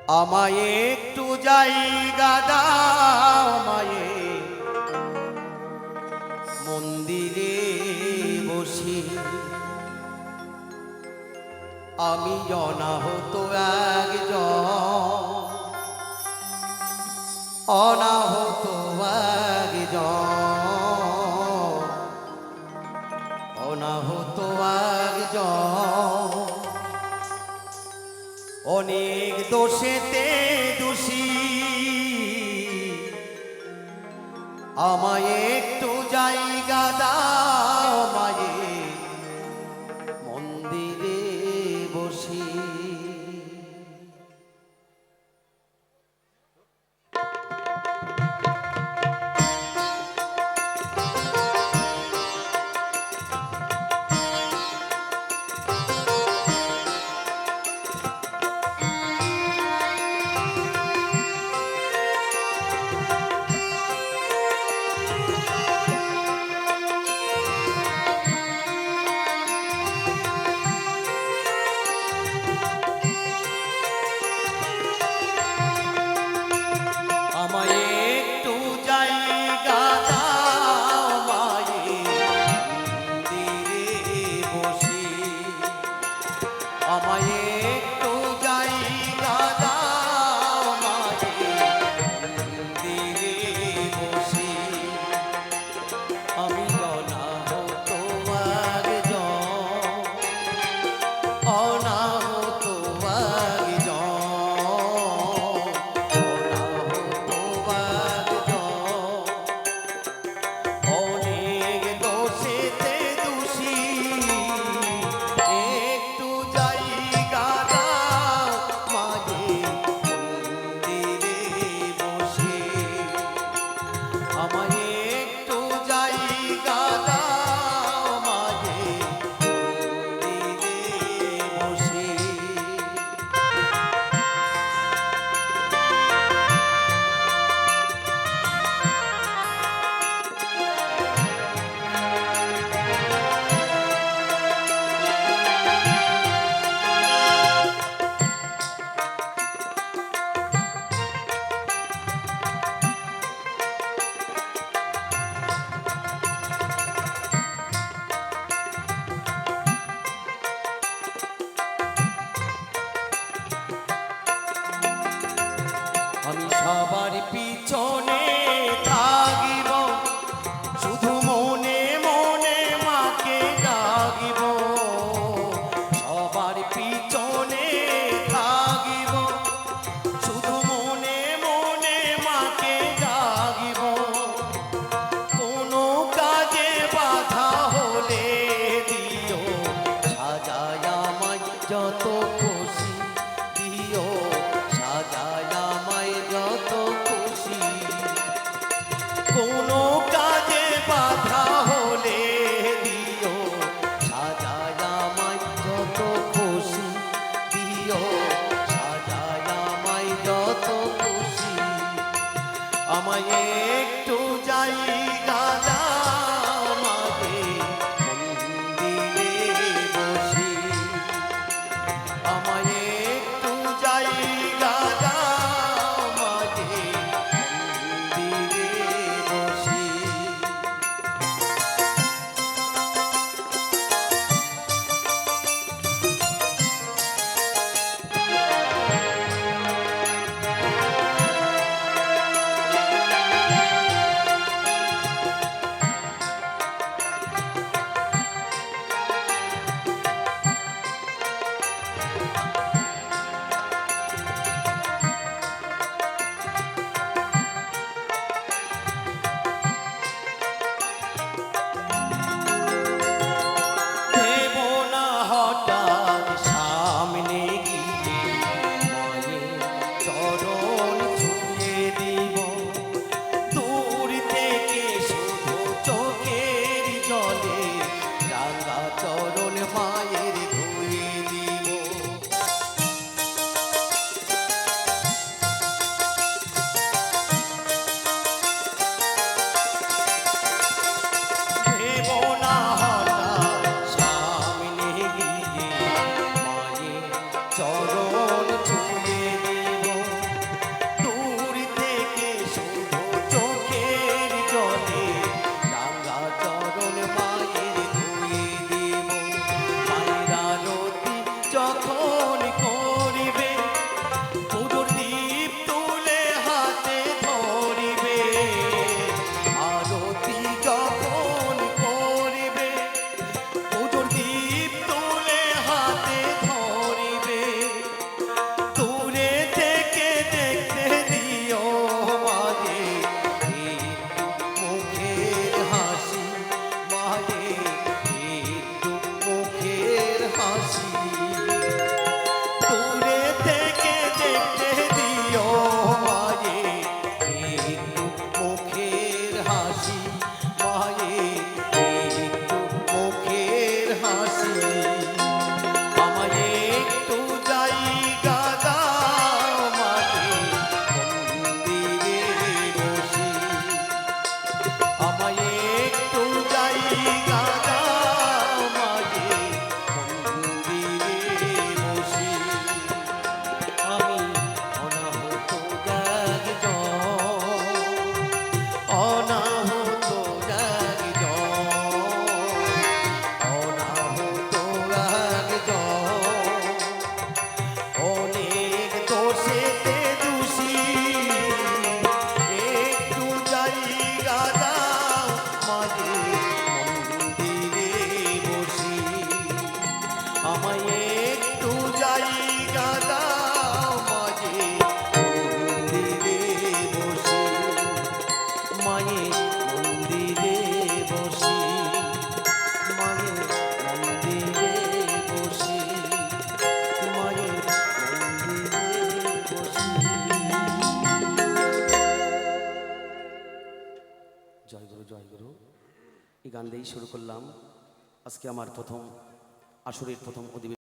আমায় একটু জায়গা দাও মায়ে মন্দিরে বসি আমি অনাহত একজন অনাহত একজন অনাহত একজন অনেক দোষেতে দোষী আমায় একটু জায়গা দাও মায়ে মন্দিরে বসি আমায় একটু জায়গা দাও মায়ে মন্দিরে বসি আমায় একটু জায়গা দাও মায়ে মন্দিরে বসি আমি অনাহত একজন অনাহত অনেক দোষেতে দোষী একটু জায়গা দাও মাঝে মন্দিরে বসে আমায় একটু জায়গা দাও মাঝে মন্দিরে বসে আমি সবার পিছনে থাকিব শুধু মনে মনে মাকে ডাকিব সবার পিছনে থাকিব শুধু মনে মনে মাকে ডাকিব কোনো কাজে বাধা হলে দিও সাজায় আমায় যত খুশি দিও সাজায় আমায় যত খুশি কোনো কাজে বাধা হলে দিও সাজায় আমায় যত খুশি দিও সাজায় আমায় যত খুশি আমায় একটু জায়গা দাও মাঝে মন্দিরে বসি আমায় একটু জায়গা দাও মাঝে মন্দিরে বসি হাসি মায়ের একটু মুখের হাসি আমায় একটু জায়গা দাও মাঝে মন্দিরে বসি আমায় একটু জায়গা দাও মাঝে মন্দিরে বসি আমি অনাহত অনাহত অনাহত অনেক দোষেতে দোষী একটু জায়গা দাও মাঝে মন্দিরে বসি আমায় একটু জায়গা দাও মাঝে মন্দিরে বসি মায়ের মন্দিরে বসি মায়ের মন্দিরে বসি মায়ের মন্দিরে বসি। জয় গুরু। এই গান দিয়েই শুরু করলাম আজকে আমার প্রথম আসরের প্রথম অধিবেশন।